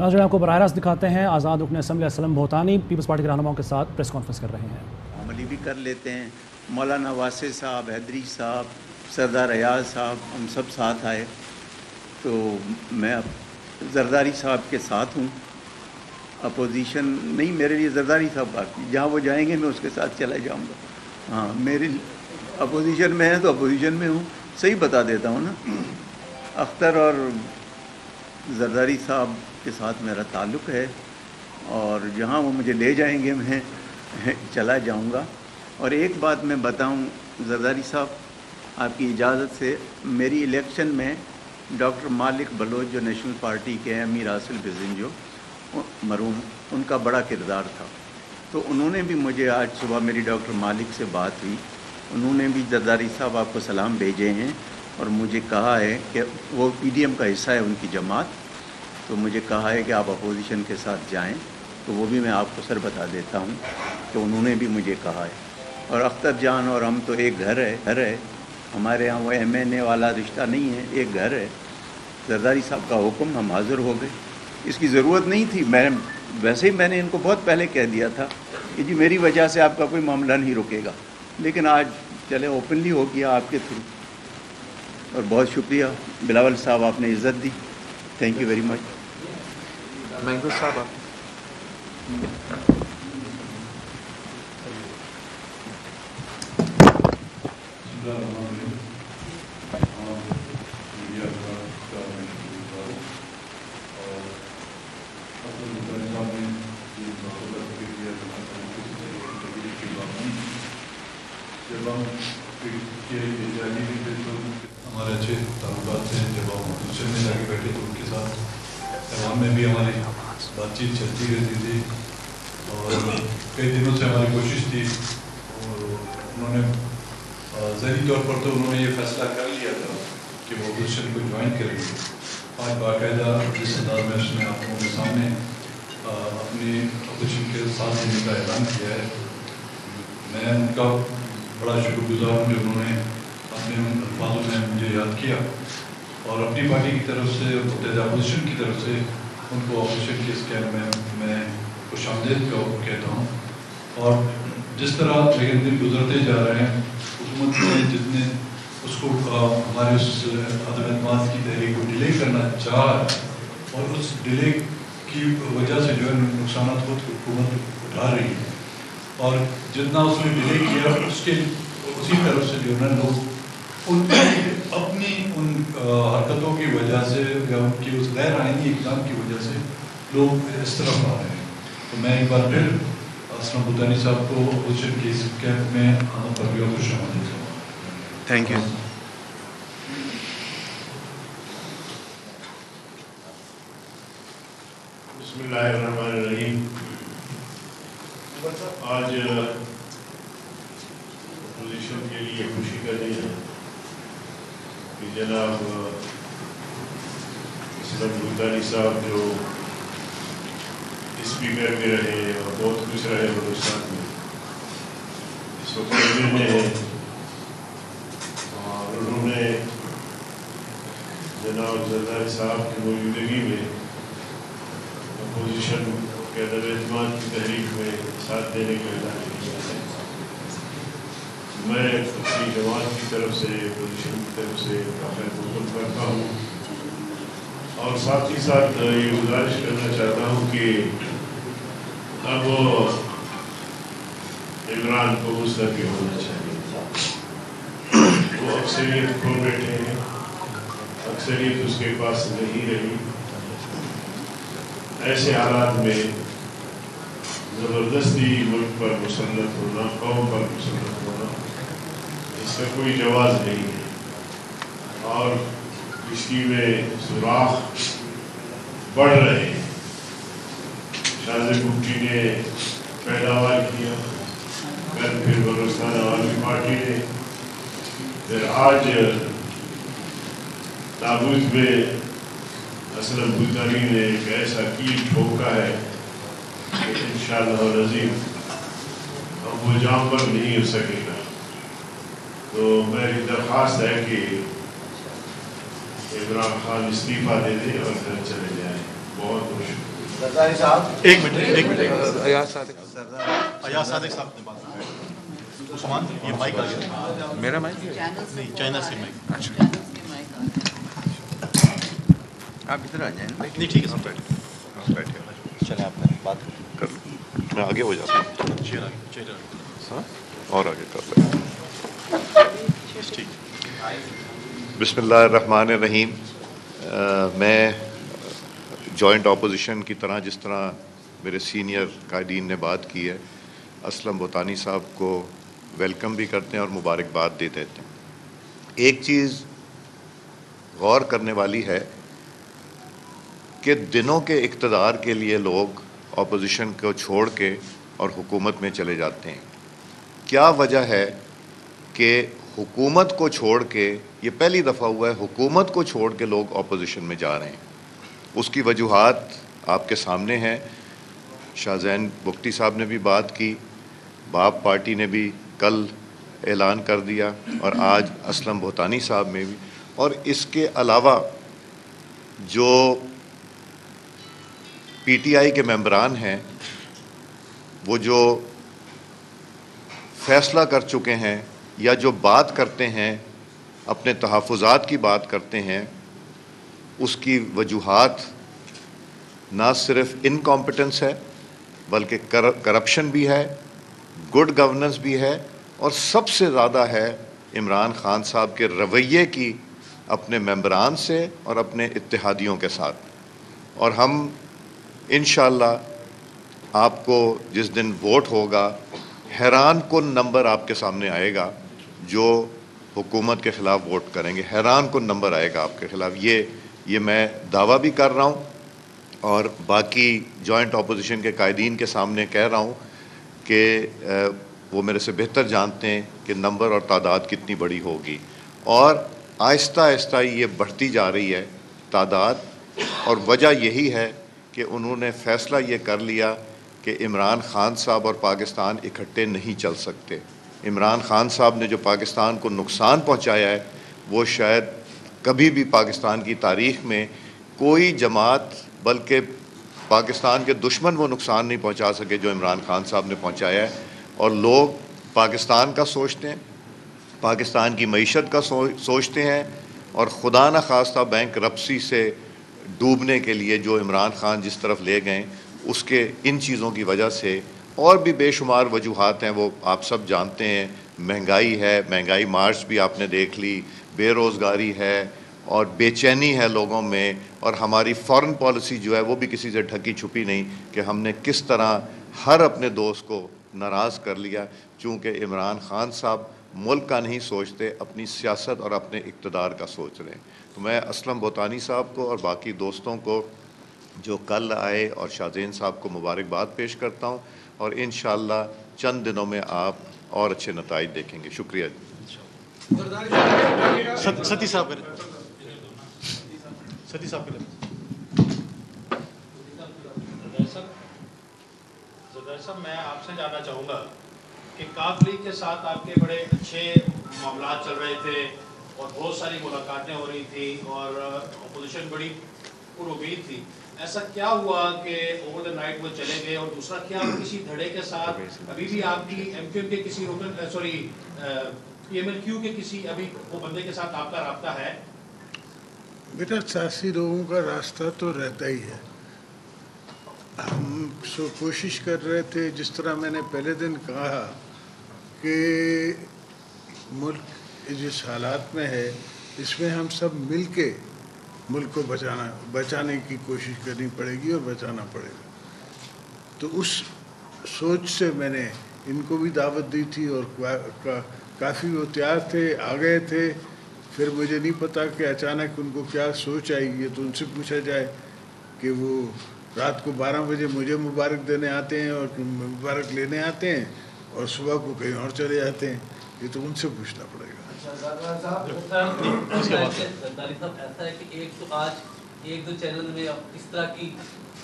ناظرین آپ کو براہ راست دکھاتے ہیں آزاد رکن اسمبلی اسلم بہتانی پیپلز پارٹی کے رہنماؤں کے ساتھ پریس کانفرنس کر رہے ہیں. عملی بھی کر لیتے ہیں. مولانا واسع صاحب، حیدری صاحب، سردار ایاز صاحب، ہم سب ساتھ آئے. تو میں زرداری صاحب کے ساتھ ہوں. اپوزیشن نہیں، میرے لیے زرداری صاحب باقی، جہاں وہ جائیں گے میں اس کے ساتھ چلا جاؤں گا. ہاں، میری اپوزیشن میں ہے تو اپوزیشن میں ہوں. صحیح بتا دیتا ہوں نا. اختر اور زرداری صاحب کے ساتھ میرا تعلق ہے، اور جہاں وہ مجھے لے جائیں گے میں چلا جاؤں گا. اور ایک بات میں بتاؤں زرداری صاحب، آپ کی اجازت سے، میری الیکشن میں ڈاکٹر مالک بلوچ جو نیشنل پارٹی کے ہیں، امیر حاصل بزنجو مرحوم، ان کا بڑا کردار تھا. تو انہوں نے بھی مجھے، آج صبح میری ڈاکٹر مالک سے بات ہوئی، انہوں نے بھی زرداری صاحب آپ کو سلام بھیجے ہیں اور مجھے کہا ہے کہ وہ پی ڈی ایم کا حصہ ہے ان کی جماعت. تو مجھے کہا ہے کہ آپ اپوزیشن کے ساتھ جائیں. تو وہ بھی میں آپ کو سر بتا دیتا ہوں کہ انہوں نے بھی مجھے کہا ہے. اور اختر جان اور ہم تو ایک گھر ہے ہمارے ہاں. وہ ایم این اے والا رشتہ نہیں ہے، ایک گھر ہے. زرداری صاحب کا حکم، ہم حاضر ہو گئے. اس کی ضرورت نہیں تھی. ویسے ہی میں نے ان کو بہت پہلے کہہ دیا تھا کہ جی میری وجہ سے آپ کا کوئی معاملہ نہیں رکے گا. لیکن آج چلے اوپنلی ہو گیا آپ کے تھرو. اور بہت شکریہ بلاول صاحب، آپ نے عزت دی. Thank you very much. Mango صاحب ہمارے اچھے تعلقات ہیں. جب ہم اپوزیشن میں جا کے بیٹھے تو ان کے ساتھ ایوان میں بھی ہماری بات چیت چلتی رہتی تھی، اور کئی دنوں سے ہماری کوشش تھی. اور انہوں نے ذہنی طور پر تو انہوں نے یہ فیصلہ کر لیا تھا کہ وہ اپوزیشن کو جوائن کریں گے. آج باقاعدہ جس انداز میں اس نے آپ لوگوں کے سامنے اپنی اپوزیشن کے ساتھ دینے کا اعلان کیا ہے، میں ان کا بڑا شکر گزار ہوں کہ انہوں نے اپنے الفاظوں میں مجھے یاد کیا، اور اپنی پارٹی کی طرف سے، متحدہ اپوزیشن کی طرف سے ان کو اپوزیشن کے اس کیمپ میں خوش آمدید کہتا ہوں. اور جس طرح لیکن دن گزرتے جا رہے ہیں، حکومت نے جتنے اس کو ہمارے اس عدم اعتماد کی تحریک کو ڈیلے کرنا چاہا ہے، اور اس ڈیلے کی وجہ سے جو ہے نقصانات خود حکومت اٹھا رہی ہے. اور جتنا اس نے ڈیلے کیا اسی طرف سے جو ہے نا لوگ اپنی ان حرکتوں کی وجہ سے یا ان کی اس غیر آئینی اقدام کی وجہ سے لوگ اس طرف آ رہے ہیں. تو میں ایک بار پھر اسلم بہتانی صاحب کو اپوزیشن کے اس کیمپ میں آنے پر بھی خوش آمدید کرتا ہوں. Thank you. بسم اللہ الرحمن الرحیم. آج اپوزیشن کے لیے خوشی کا دن ہے کہ جناب اسلم بہتانی صاحب جو اسپیکر میں رہے اور بہت خوش رہے بلوچستان میں، اس وقت میں ہیں، اور انہوں نے جناب زرداری صاحب کی موجودگی میں اپوزیشن کے عدم اعتماد کی تحریک میں ساتھ دینے کا اعلان کیا ہے. میں اپنی جماعت کی طرف سے، اپوزیشن کی طرف سے کافی مطلب کرتا ہوں، اور ساتھ ہی ساتھ یہ گزارش کرنا چاہتا ہوں کہ اب عمران کو مستقل ہونا چاہیے. وہ اکثریت کھو بیٹھے ہیں، اکثریت اس کے پاس نہیں رہی. ایسے حالات میں زبردستی ملک پر مسلط ہونا، قوم پر مسلط ہونا، اس کا کوئی جواز نہیں ہے. اور کشتی میں سوراخ بڑھ رہے ہیں. شازم بھٹی نے پیداوار کیا، کل پھر بلوچستان عوامی پارٹی نے، پھر آج تابوت میں اسلم بہتانی نے ایک ایسا کیل ٹھوکا ہے کہ انشاءاللہ العظیم اب وہ جام پر نہیں ہو سکے گا. تو میری درخواست ہے کہ عمران خان استعفیٰ دے دیں اور گھر چلے جائیں. بہت بہت شکریہ. ایک منٹ ایاز صادق ایاز صادق صاحب نے بات کی. عثمان یہ مائک آ گیا. میرا مائک نہیں چائنا سے مائک. اچھا آپ ادھر آ جائیں. نہیں ٹھیک ہے سر بیٹھے چلیں آپ بات کر لوں. میں آگے ہو جاتا ہوں. چیئر ہاں اور آگے کر لیں. ٹھیک. بسم اللہ الرحمن الرحیم. میں جوائنٹ اپوزیشن کی طرح جس طرح میرے سینئر قائدین نے بات کی ہے، اسلم بھوتانی صاحب کو ویلکم بھی کرتے ہیں اور مبارکباد دے دیتے ہیں. ایک چیز غور کرنے والی ہے کہ دنوں کے اقتدار کے لیے لوگ اپوزیشن کو چھوڑ کے اور حکومت میں چلے جاتے ہیں. کیا وجہ ہے کہ حکومت کو چھوڑ کے، یہ پہلی دفعہ ہوا ہے حکومت کو چھوڑ کے لوگ اپوزیشن میں جا رہے ہیں؟ اس کی وجوہات آپ کے سامنے ہیں. شاہ زین بگٹی صاحب نے بھی بات کی، باپ پارٹی نے بھی کل اعلان کر دیا، اور آج اسلم بھوتانی صاحب میں بھی. اور اس کے علاوہ جو پی ٹی آئی کے ممبران ہیں، وہ جو فیصلہ کر چکے ہیں یا جو بات کرتے ہیں، اپنے تحفظات کی بات کرتے ہیں، اس کی وجوہات نہ صرف انکمپٹنس ہے بلکہ کرپشن بھی ہے، گڈ گورننس بھی ہے، اور سب سے زیادہ ہے عمران خان صاحب کے رویے کی اپنے ممبران سے اور اپنے اتحادیوں کے ساتھ. اور ہم انشاءاللہ آپ کو جس دن ووٹ ہوگا، حیران کن نمبر آپ کے سامنے آئے گا جو حکومت کے خلاف ووٹ کریں گے. حیران کن نمبر آئے گا آپ کے خلاف. یہ میں دعویٰ بھی کر رہا ہوں اور باقی جوائنٹ اپوزیشن کے قائدین کے سامنے کہہ رہا ہوں کہ وہ میرے سے بہتر جانتے ہیں کہ نمبر اور تعداد کتنی بڑی ہوگی. اور آہستہ آہستہ یہ بڑھتی جا رہی ہے تعداد، اور وجہ یہی ہے کہ انہوں نے فیصلہ یہ کر لیا کہ عمران خان صاحب اور پاکستان اکٹھے نہیں چل سکتے. عمران خان صاحب نے جو پاکستان کو نقصان پہنچایا ہے، وہ شاید کبھی بھی پاکستان کی تاریخ میں کوئی جماعت، بلکہ پاکستان کے دشمن وہ نقصان نہیں پہنچا سکے جو عمران خان صاحب نے پہنچایا ہے. اور لوگ پاکستان کا سوچتے ہیں، پاکستان کی معیشت کا سوچتے ہیں، اور خدا نہ خواستہ بینک رپسی سے ڈوبنے کے لیے جو عمران خان جس طرف لے گئے، اس کے ان چیزوں کی وجہ سے، اور بھی بے شمار وجوہات ہیں وہ آپ سب جانتے ہیں. مہنگائی ہے، مہنگائی مارچ بھی آپ نے دیکھ لی، بے روزگاری ہے، اور بے چینی ہے لوگوں میں. اور ہماری فارن پالیسی جو ہے وہ بھی کسی سے ڈھکی چھپی نہیں کہ ہم نے کس طرح ہر اپنے دوست کو ناراض کر لیا، چونکہ عمران خان صاحب ملک کا نہیں سوچتے، اپنی سیاست اور اپنے اقتدار کا سوچ رہے ہیں. تو میں اسلم بھوتانی صاحب کو اور باقی دوستوں کو جو کل آئے اور شاہ زین صاحب کو مبارکباد پیش کرتا ہوں، اور انشاءاللہ چند دنوں میں آپ اور اچھے نتائج دیکھیں گے. شکریہ. ستی صاحب صاحب میں آپ سے جاننا چاہوں گا کہ کاف لیگ کے ساتھ آپ کے بڑے اچھے معاملات چل رہے تھے اور بہت ساری ملاقاتیں ہو رہی تھی اور اپوزیشن بڑی پر امید تھی. ایسا کیا ہوا کہ اوور دا نائٹ وہ چلے گئے؟ اور دوسرا، کیا کسی دھڑے کے ساتھ ابھی بھی آپ کی ایم کیو ایم کے کسی پی ایم ایل کیو کے کسی ابھی وہ بندے کے ساتھ آپ کا رابطہ ہے؟ بیٹا، سیاسی لوگوں کا راستہ تو رہتا ہی ہے. ہم کوشش کر رہے تھے، جس طرح میں نے پہلے دن کہا کہ ملک جس حالات میں ہے، اس میں ہم سب مل کے ملک کو بچانے کی کوشش کرنی پڑے گی اور بچانا پڑے گا. تو اس سوچ سے میں نے ان کو بھی دعوت دی تھی، اور کافی وہ تیار تھے، آ گئے تھے. پھر مجھے نہیں پتا کہ اچانک ان کو کیا سوچ آئی. یہ تو ان سے پوچھا جائے کہ وہ رات کو 12 بجے مجھے مبارک دینے آتے ہیں اور مبارک لینے آتے ہیں، اور صبح کو کہیں اور چلے جاتے ہیں. یہ تو ان سے پوچھنا پڑے گا. زرداری صاحب، ایسا ہے کہ ایک تو آج ایک دو چینل میں اس طرح کی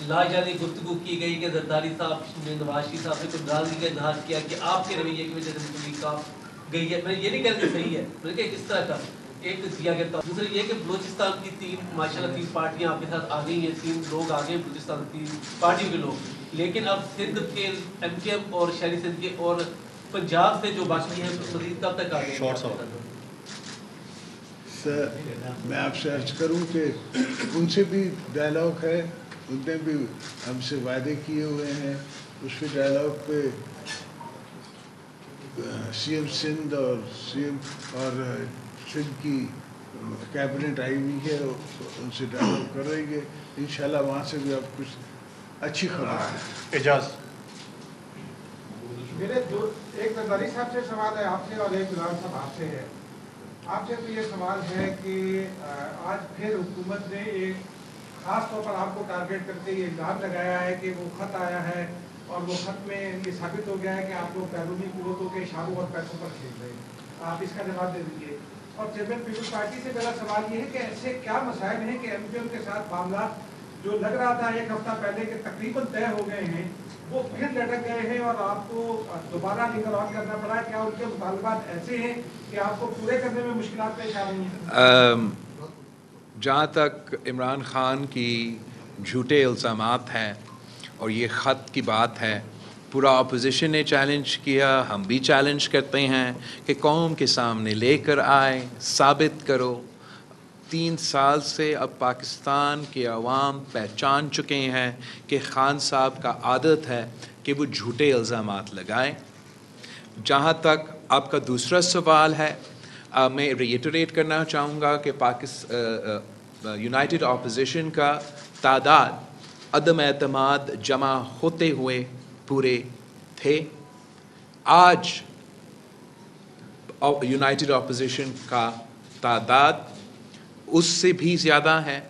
لاجانی گفتگو کی گئی کہ زرداری صاحب نے نواز شریف صاحب سے کچھ ناراضگی کا اظہار کیا کہ آپ کے رویے کی وجہ سے مجھے کہا گئی ہے. میں یہ نہیں کہہ رہا کہ صحیح ہے، بلکہ کس طرح کا ایک دیا گیا تھا. دوسری یہ کہ بلوچستان کی 3 ماشاءاللہ 3 پارٹیاں آپ کے ساتھ آ گئی ہیں, 3 لوگ آ گئے بلوچستان 3 پارٹیوں کے لوگ, لیکن اب سندھ کے ایم کے ایم اور شہری سندھ کے اور پنجاب سے جو باقی ہیں مزید کب تک آ گئے؟ سر میں آپ سے عرض کروں کہ ان سے بھی ڈائلاگ ہے, ان نے بھی ہم سے وعدے کیے ہوئے ہیں. اس پہ ڈائلاگ پہ سی ایم سندھ اور سی ایم اور سندھ کی کیبنٹ آئی ہوئی ہے, ان سے ڈائلاگ کر رہی ہے. انشاءاللہ وہاں سے بھی آپ کچھ اچھی خبر ہے. اعجاز میرے ایک زرداری صاحب سے سوال ہے آپ سے اور ایک غلام صاحب آپ سے ہے. آپ سے تو یہ سوال ہے کہ آج پھر حکومت نے ایک خاص طور پر آپ کو ٹارگیٹ کرتے یہ الزام لگایا ہے کہ وہ خط آیا ہے اور وہ خط میں یہ ثابت ہو گیا ہے کہ آپ لوگ بیرونی قوتوں کے اشاروں اور پیسوں پر کھیل رہے ہیں. آپ اس کا جواب دے دیجیے. اور چیئرمین پیپلز پارٹی سے میرا سوال یہ ہے کہ ایسے کیا مسائل ہیں کہ ایم کیو ایم کے ساتھ معاملات جو لگ رہا تھا ایک ہفتہ پہلے کہ تقریباً طے ہو گئے ہیں وہ پھر لٹک گئے ہیں اور آپ کو دوبارہ لنگر آن کرنا پڑا. کیا ان کے مطالبات ایسے ہیں کہ آپ کو پورے کرنے میں مشکلات پیش آ رہی ہیں؟ جہاں تک عمران خان کی جھوٹے الزامات ہیں اور یہ خط کی بات ہے, پورا اپوزیشن نے چیلنج کیا, ہم بھی چیلنج کرتے ہیں کہ قوم کے سامنے لے کر آئے, ثابت کرو. 3 سال سے اب پاکستان کے عوام پہچان چکے ہیں کہ خان صاحب کا عادت ہے کہ وہ جھوٹے الزامات لگائیں. جہاں تک آپ کا دوسرا سوال ہے, میں ریٹریٹ کرنا چاہوں گا کہ یونائٹڈ اپوزیشن کا تعداد عدم اعتماد جمع ہوتے ہوئے پورے تھے. آج یونائٹڈ اپوزیشن کا تعداد اس سے بھی زیادہ ہے.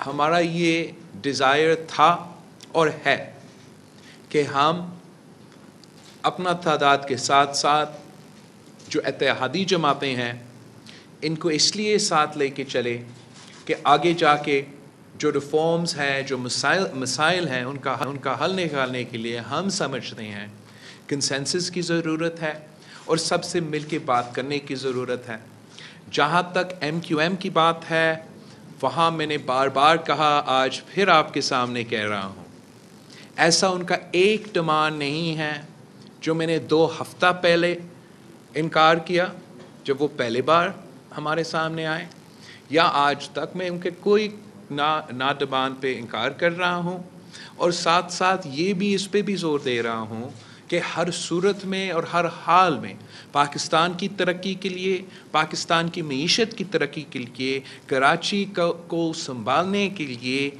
ہمارا یہ ڈیزائر تھا اور ہے کہ ہم اپنا تعداد کے ساتھ ساتھ جو اتحادی جماعتیں ہیں ان کو اس لیے ساتھ لے کے چلے کہ آگے جا کے جو ریفارمز ہیں, جو مسائل ہیں, ان کا حل نکالنے کے لیے ہم سمجھتے ہیں کنسنسس کی ضرورت ہے اور سب سے مل کے بات کرنے کی ضرورت ہے. جہاں تک ایم کیو ایم کی بات ہے, وہاں میں نے بار بار کہا, آج پھر آپ کے سامنے کہہ رہا ہوں, ایسا ان کا ایک ڈیمانڈ نہیں ہے جو میں نے 2 ہفتہ پہلے انکار کیا جب وہ پہلے بار ہمارے سامنے آئے, یا آج تک میں ان کے کوئی نا ڈیمانڈ پہ انکار کر رہا ہوں. اور ساتھ ساتھ یہ بھی اس پہ بھی زور دے رہا ہوں کہ ہر صورت میں اور ہر حال میں پاکستان کی ترقی کے لیے, پاکستان کی معیشت کی ترقی کے لیے, کراچی کو سنبھالنے کے لیے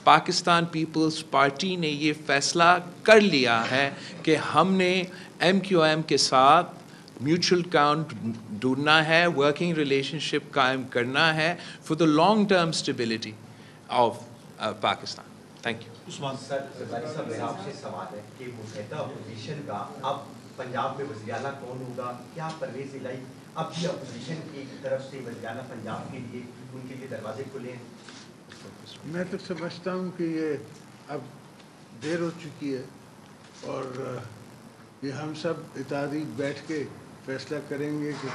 پاکستان پیپلز پارٹی نے یہ فیصلہ کر لیا ہے کہ ہم نے ایم کیو ایم کے ساتھ میوچل اکاؤنٹ ڈھونڈنا ہے, ورکنگ ریلیشن شپ قائم کرنا ہے for the long term stability of Pakistan. Thank you. Sir Zardari صاحب میرا آپ سے سوال ہے کہ متحدہ اپوزیشن کا اب پنجاب میں وزیر اعلیٰ کون ہوگا؟ کیا پرویز الہی اب بھی اپوزیشن کی طرف سے وزیر اعلیٰ پنجاب کے لیے ان کے لیے دروازے کھلے ہیں؟ میں تو سمجھتا ہوں کہ یہ اب دیر ہو چکی ہے اور یہ ہم سب اتحادی بیٹھ کے فیصلہ کریں گے کہ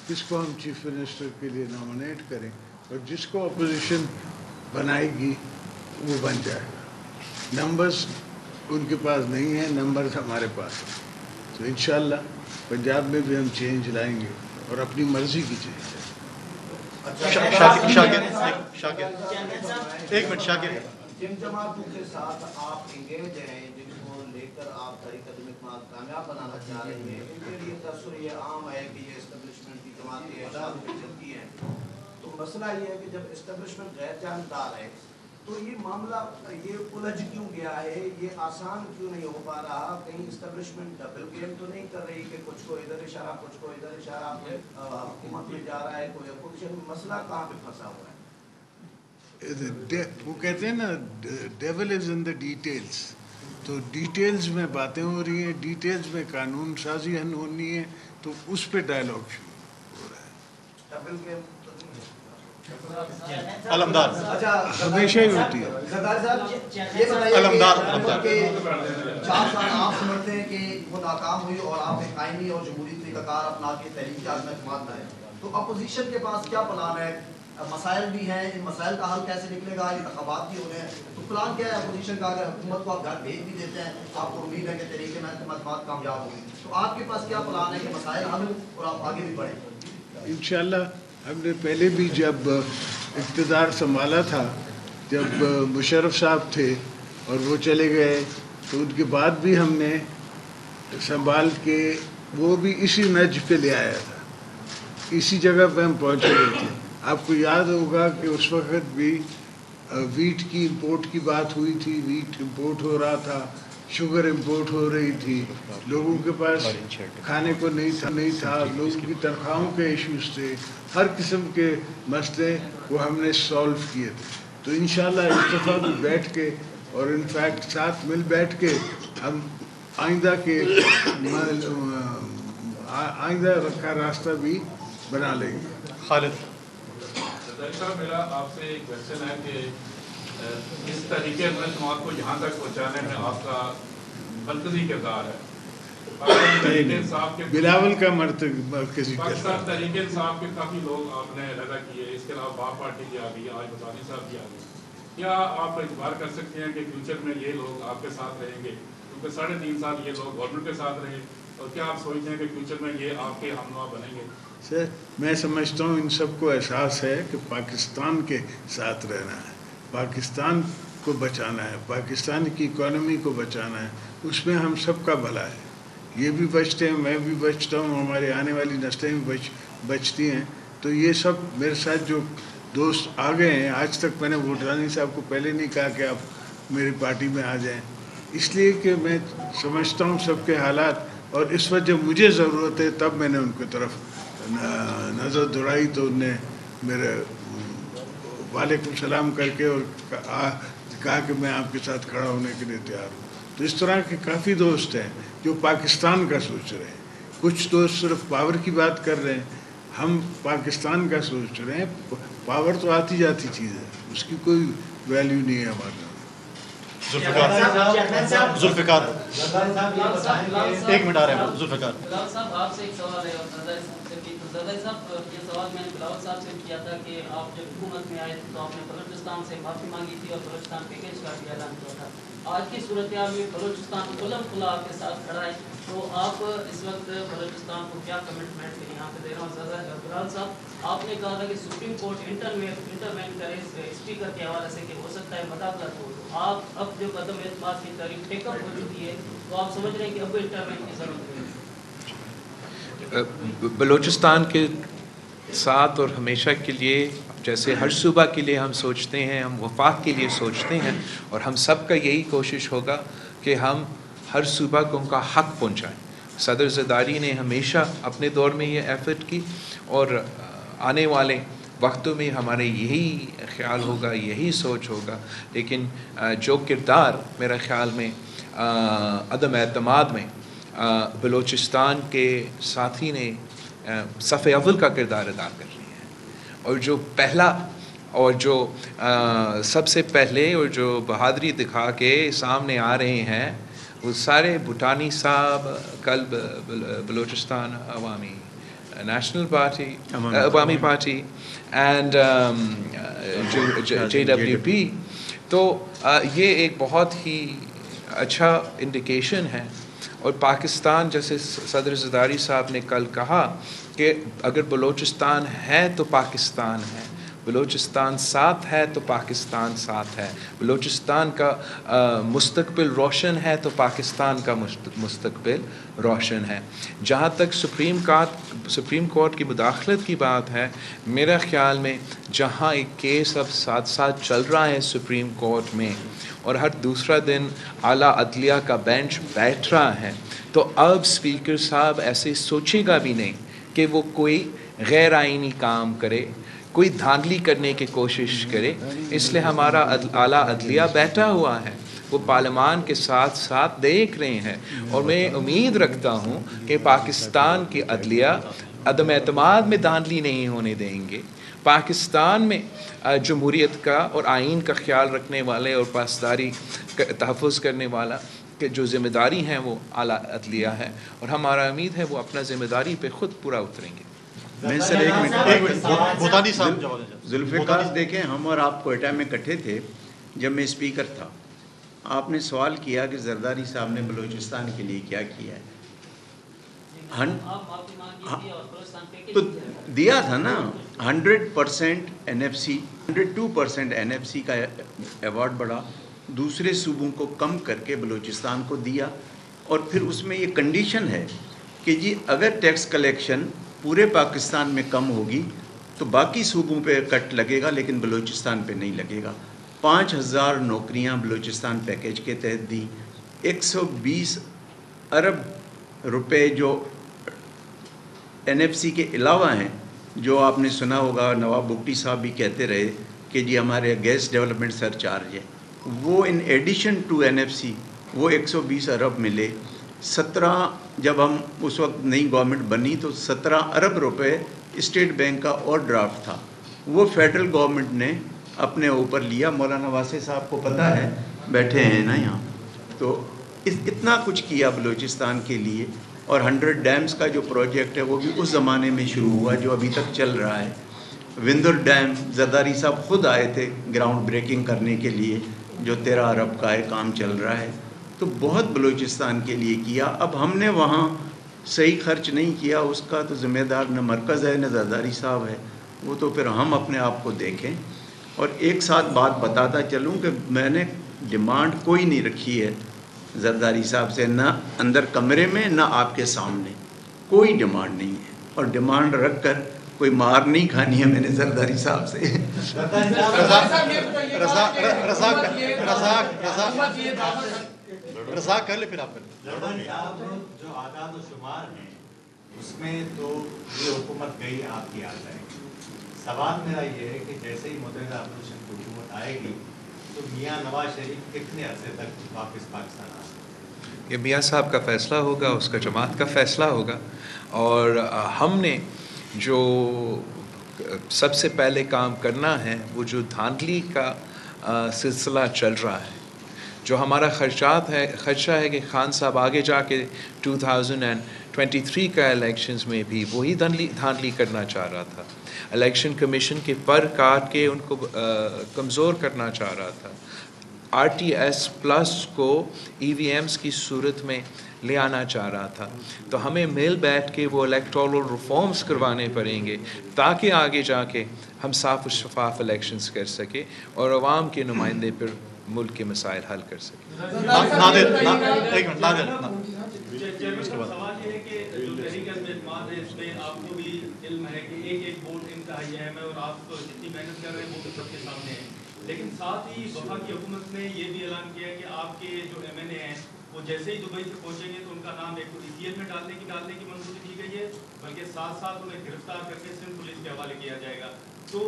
کس کو ہم چیف منسٹر کے لیے نامنیٹ کریں, اور جس کو اپوزیشن بنائے گی وہ بن جائے گا. نمبرز ان کے پاس نہیں ہیں, نمبرز ہمارے پاس ہیں. تو انشاءاللہ پنجاب میں بھی ہم چینج لائیں گے اور اپنی مرضی کی چینج لائیں گے. ایک منٹ شاکر, جن جماعتوں کے ساتھ آپ انگیج ہیں, جن کو لے کر آپ طریق کامیاب بنانا چاہ رہے ہیں, ان کے لیے تاثر یہ عام ہے کہ یہ اسٹیبلشمنٹ کی جماعتیں چلتی ہیں. تو مسئلہ یہ ہے کہ جب اسٹیبلشمنٹ غیر جانبدار ہے تو یہ معاملہ یہ الجھ کیوں گیا ہے, یہ آسان کیوں نہیں ہو پا رہا؟ کہیں اسٹیبلشمنٹ ڈبل گیم تو نہیں کر رہی کہ کچھ کو ادھر اشارہ کچھ کو ادھر اشارہ, حکومت میں جا رہا ہے کوئی اپوزیشن, مسئلہ کہاں پہ پھنسا ہوا ہے؟ وہ کہتے ہیں نا dual is in the details. تو ڈیٹیلز میں باتیں ہو رہی ہیں, ڈیٹیلز میں قانون سازی ہونی ہے, تو اس پہ ڈائلاگ شروع ہو رہا ہے. ڈبل گیم علمدار ہمیشہ ہی ہوتی ہے. علمدار 4 سال آپ سمجھتے ہیں کہ وہ ناکام ہوئی اور آپ نے قائمی اور جمہوریت کا کار اپنا کے تحریک کے اعظم اعتماد نہ ہے, تو اپوزیشن کے پاس کیا پلان ہے؟ مسائل بھی ہیں، ان مسائل کا حل کیسے نکلے گا؟ انتخابات بھی ہو رہے ہیں، تو پلان کیا ہے اپوزیشن کا؟ اگر حکومت کو آپ گھر بھیج بھی دیتے ہیں، آپ کو امید ہے کہ طریقے میں بات کامیاب ہوگی، تو آپ کے پاس کیا پلان ہے کہ مسائل حل ہوں اور آپ آگے بھی بڑھیں؟ انشاءاللہ ہم نے پہلے بھی جب اقتدار سنبھالا تھا، جب مشرف صاحب تھے اور وہ چلے گئے، تو ان کے بعد بھی ہم نے سنبھال کے وہ بھی اسی نج پہ لے آیا تھا، اسی جگہ پہ ہم پہنچ گئے تھے۔ آپ کو یاد ہوگا کہ اس وقت بھی ویٹ کی امپورٹ کی بات ہوئی تھی، ویٹ امپورٹ ہو رہا تھا، شوگر امپورٹ ہو رہی تھی، لوگوں کے پاس کھانے کو نہیں تھا، لوگوں کی تنخواہوں کے ایشوز تھے، ہر قسم کے مسئلے وہ ہم نے سالو کیے تھے۔ تو انشاءاللہ اس دفعہ بھی بیٹھ کے اور انفیکٹ ساتھ مل بیٹھ کے ہم آئندہ رکھا راستہ بھی بنا لیں گے۔ خالد صاحب، میرا آپ سے ایک کوشچن ہے کہ اس طریقے رسومات کو یہاں تک پہنچانے میں آپ کا مرکزی کردار ہے۔ بلاول کا مرکزی پاکستان تحریک انصاف کے کافی لوگ آپ نے رضا کیے، اس کے علاوہ باپ پارٹی بھی آ گئی، آج بطانی صاحب بھی آ گئے، کیا آپ اعتبار کر سکتے ہیں کہ فیوچر میں یہ لوگ آپ کے ساتھ رہیں گے؟ کیونکہ 3.5 سال یہ لوگ گورنمنٹ کے ساتھ رہے، اور کیا آپ سوچتے ہیں کہ فیوچر میں یہ آپ کے ہم نوا بنیں گے؟ سر، میں سمجھتا ہوں ان سب کو احساس ہے کہ پاکستان کے ساتھ رہنا ہے، پاکستان کو بچانا ہے، پاکستان کی اکانومی کو بچانا ہے، اس میں ہم سب کا بھلا ہے۔ یہ بھی بچتے ہیں، میں بھی بچتا ہوں، ہمارے آنے والی نسلیں بھی بچتی ہیں۔ تو یہ سب میرے ساتھ جو دوست آ گئے ہیں، آج تک میں نے بھوٹانی صاحب کو پہلے نہیں کہا کہ آپ میری پارٹی میں آ جائیں، اس لیے کہ میں سمجھتا ہوں سب کے حالات، اور اس وقت جب مجھے ضرورت ہے تب میں نے ان کی طرف نظر دوڑائی، تو انہوں نے میرے وعلیکم السلام کر کے اور کہا کہ میں آپ کے ساتھ کھڑا ہونے کے لیے تیار ہوں۔ تو اس طرح کے کافی دوست ہیں جو پاکستان کا سوچ رہے ہیں، کچھ دوست صرف پاور کی بات کر رہے ہیں، ہم پاکستان کا سوچ رہے ہیں۔ پاور تو آتی جاتی چیز ہے، اس کی کوئی ویلیو نہیں ہے ہمارے۔ ذوالفقار ایک منٹ آ رہے ہیں۔ ذوالفقار صاحب، آپ سے ایک سوال ہے، زرداری صاحب یہ سوال میں نے بلاول صاحب سے کیا تھا کہ آپ جب حکومت میں آئے تو آپ نے بلوچستان سے معافی مانگی تھی اور بلوچستان پیکیج کا بھی اعلان کیا تھا۔ آج کی صورتحال میں بلوچستان کھلم کھلا آپ کے ساتھ کھڑا ہے، تو آپ اس وقت بلوچستان کو کیا کمٹمنٹ یہاں پہ دے رہا ہوں؟ بلال صاحب، آپ نے کہا تھا کہ سپریم کورٹ انٹروین کرے اسپیکر کے حوالے سے کہ ہو سکتا ہے مداخلت ہو، تو آپ اب جو عدم اعتماد کی تاریخ ٹیک اپ ہو چکی ہے، تو آپ سمجھ رہے ہیں کہ اب انٹروین کی ضرورت نہیں؟ بلوچستان کے ساتھ اور ہمیشہ کے لیے، جیسے ہر صوبہ کے لیے ہم سوچتے ہیں، ہم وفاق کے لیے سوچتے ہیں، اور ہم سب کا یہی کوشش ہوگا کہ ہم ہر صوبہ کو ان کا حق پہنچائیں۔ صدر زرداری نے ہمیشہ اپنے دور میں یہ ایفرٹ کی، اور آنے والے وقتوں میں ہمارے یہی خیال ہوگا، یہی سوچ ہوگا۔ لیکن جو کردار میرا خیال میں عدم اعتماد میں بلوچستان کے ساتھی نے صف اول کا کردار ادا کر رہے ہیں، اور جو پہلا اور جو سب سے پہلے اور جو بہادری دکھا کے سامنے آ رہے ہیں، وہ سارے بھوٹانی صاحب، کل بلوچستان عوامی نیشنل پارٹی، عوامی پارٹی اینڈ JWP، تو یہ ایک بہت ہی اچھا انڈیکیشن ہے۔ اور پاکستان، جیسے صدر زرداری صاحب نے کل کہا کہ اگر بلوچستان ہے تو پاکستان ہے، بلوچستان ساتھ ہے تو پاکستان ساتھ ہے، بلوچستان کا مستقبل روشن ہے تو پاکستان کا مستقبل روشن ہے۔ جہاں تک سپریم کورٹ کی مداخلت کی بات ہے، میرا خیال میں جہاں ایک کیس اب ساتھ ساتھ چل رہا ہے سپریم کورٹ میں، اور ہر دوسرا دن اعلیٰ عدلیہ کا بینچ بیٹھ رہا ہے، تو اب اسپیکر صاحب ایسے سوچے گا بھی نہیں کہ وہ کوئی غیر آئینی کام کرے، کوئی دھاندلی کرنے کی کوشش کرے۔ اس لیے ہمارا اعلیٰ عدلیہ بیٹھا ہوا ہے، وہ پارلیمان کے ساتھ ساتھ دیکھ رہے ہیں، اور میں امید رکھتا ہوں کہ پاکستان کی عدلیہ عدم اعتماد میں دھاندلی نہیں ہونے دیں گے۔ پاکستان میں جمہوریت کا اور آئین کا خیال رکھنے والے اور پاسداری کا تحفظ کرنے والا کہ جو ذمہ داری ہیں وہ اعلیٰ عدلیہ ہے، اور ہمارا امید ہے وہ اپنا ذمہ داری پہ خود پورا اتریں گے۔ میں سر ایک منٹ بھوتانی صاحب جواب دیں. ذوالفقار دیکھیں، ہم اور آپ کوئٹہ میں اکٹھے تھے جب میں اسپیکر تھا. آپ نے سوال کیا کہ زرداری صاحب نے بلوچستان کے لیے کیا کیا ہے. تو دیا تھا نا 100% NFC 102% NFC کا ایوارڈ بڑھا، دوسرے صوبوں کو کم کر کے بلوچستان کو دیا. اور پھر اس میں یہ کنڈیشن ہے کہ جی اگر ٹیکس کلیکشن پورے پاکستان میں کم ہوگی تو باقی صوبوں پہ کٹ لگے گا لیکن بلوچستان پہ نہیں لگے گا. 5000 نوکریاں بلوچستان پیکیج کے تحت دی. 120 ارب روپے جو NFC کے علاوہ ہیں، جو آپ نے سنا ہوگا نواب بگٹی صاحب بھی کہتے رہے کہ جی ہمارے گیس ڈیولپمنٹ سر چارج ہے، وہ ان ایڈیشن ٹو NFC وہ 120 ارب ملے. 17 جب ہم اس وقت نئی گورنمنٹ بنی تو 17 ارب روپے اسٹیٹ بینک کا اور ڈرافٹ تھا، وہ فیڈرل گورنمنٹ نے اپنے اوپر لیا. مولانا واسع صاحب کو پتہ ہے، بیٹھے ہیں نا یہاں. تو اتنا کچھ کیا بلوچستان کے لیے. اور 100 ڈیمز کا جو پروجیکٹ ہے وہ بھی اس زمانے میں شروع ہوا جو ابھی تک چل رہا ہے. وندر ڈیم زرداری صاحب خود آئے تھے گراؤنڈ بریکنگ کرنے کے لیے، جو 13 ارب کا ہے، کام چل رہا ہے. تو بہت بلوچستان کے لیے کیا. اب ہم نے وہاں صحیح خرچ نہیں کیا، اس کا تو ذمہ دار نہ مرکز ہے نہ زرداری صاحب ہے، وہ تو پھر ہم اپنے آپ کو دیکھیں. اور ایک ساتھ بات بتاتا چلوں کہ میں نے ڈیمانڈ کوئی نہیں رکھی ہے زرداری صاحب سے، نہ اندر کمرے میں نہ آپ کے سامنے، کوئی ڈیمانڈ نہیں ہے. اور ڈیمانڈ رکھ کر کوئی مار نہیں کھانی ہے میں نے زرداری صاحب سے. رضا کر لے پھر آپ جو اعداد و شمار ہیں اس میں تو یہ حکومت گئی آپ کی آ جائے گی. سوال میرا یہ ہے کہ جیسے ہی متحدہ اپوزیشن کی حکومت آئے گی تو میاں نواز شریف کتنے عرصے تک واپس پاکستان آ سکتے ہیں؟ یہ میاں صاحب کا فیصلہ ہوگا، اس کا جماعت کا فیصلہ ہوگا. اور ہم نے جو سب سے پہلے کام کرنا ہے وہ جو دھاندلی کا سلسلہ چل رہا ہے، جو ہمارا خدشہ ہے کہ خان صاحب آگے جا کے 2023 کا الیکشنز میں بھی وہی دھاندلی کرنا چاہ رہا تھا. الیکشن کمیشن کے پر کاٹ کے ان کو کمزور کرنا چاہ رہا تھا. RTS پلس کو EVMs کی صورت میں لے آنا چاہ رہا تھا. تو ہمیں مل بیٹھ کے وہ الیکٹورل ریفارمز کروانے پڑیں گے تاکہ آگے جا کے ہم صاف و شفاف الیکشنز کر سکیں اور عوام کے نمائندے پر ملک کے مسائل حل کر سکیں. سوال یہ ہے کہ جو تحریک اعتماد ہے اس میں آپ کو بھی علم ہے کہ ایک ووٹ انتہائی اہم ہے اور آپ جتنی محنت کر رہے ہیں وہ بھی سب کے سامنے ہے. لیکن ساتھ ہی وفاق کی حکومت نے یہ بھی اعلان کیا کہ آپ کے جو MNA ہیں وہ جیسے ہی دبئی سے پہنچیں گے تو ان کا نام ایک ECL میں ڈالنے کی منظوری دی گئی ہے، بلکہ ساتھ ساتھ انہیں گرفتار کر کے سندھ پولیس کے حوالے کیا جائے گا. تو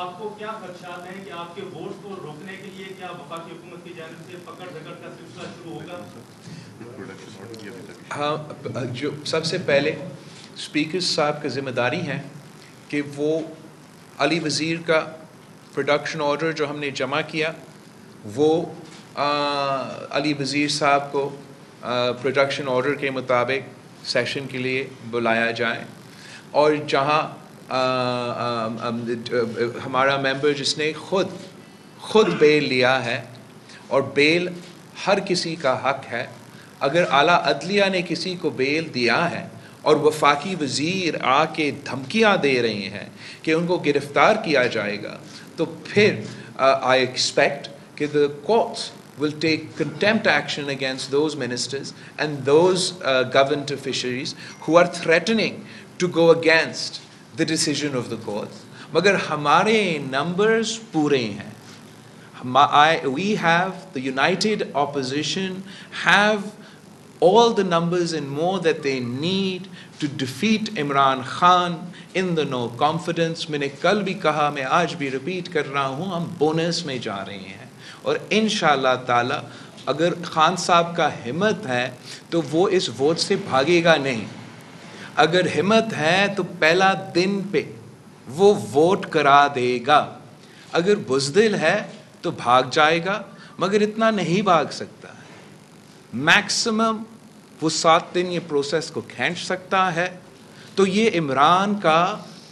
آپ کو کیا خدشات ہیں کہ آپ کے ووٹس کو روکنے کے لیے کیا وفاقی حکومت کی جانب سے پکڑ دھکڑ کا سلسلہ شروع ہوگا؟ ہاں، جو سب سے پہلے اسپیکر صاحب کی ذمہ داری ہے کہ وہ علی وزیر کا پروڈکشن آرڈر جو ہم نے جمع کیا وہ علی وزیر صاحب کو پروڈکشن آرڈر کے مطابق سیشن کے لیے بلایا جائے. اور جہاں ہمارا ممبر جس نے خود بیل لیا ہے، اور بیل ہر کسی کا حق ہے، اگر اعلیٰ عدلیہ نے کسی کو بیل دیا ہے اور وفاقی وزیر آ کے دھمکیاں دے رہے ہیں کہ ان کو گرفتار کیا جائے گا، تو پھر I expect کہ the courts will take contempt action against those ministers and those government officials who are threatening to go against the decision of the courts. مگر ہمارے numbers پورے ہیں. We have, the united opposition have all the numbers and more that they need to defeat Imran Khan in the no confidence. میں نے کل بھی کہا، میں آج بھی ریپیٹ کر رہا ہوں، ہم بونس میں جا رہے ہیں. اور انشاءاللہ تعالی اگر خان صاحب کا ہمت ہے تو وہ اس ووٹ سے بھاگے گا نہیں. اگر ہمت ہے تو پہلا دن پہ وہ ووٹ کرا دے گا. اگر بزدل ہے تو بھاگ جائے گا، مگر اتنا نہیں بھاگ سکتا ہے. میکسیمم وہ 7 دن یہ پروسیس کو کھینچ سکتا ہے. تو یہ عمران کا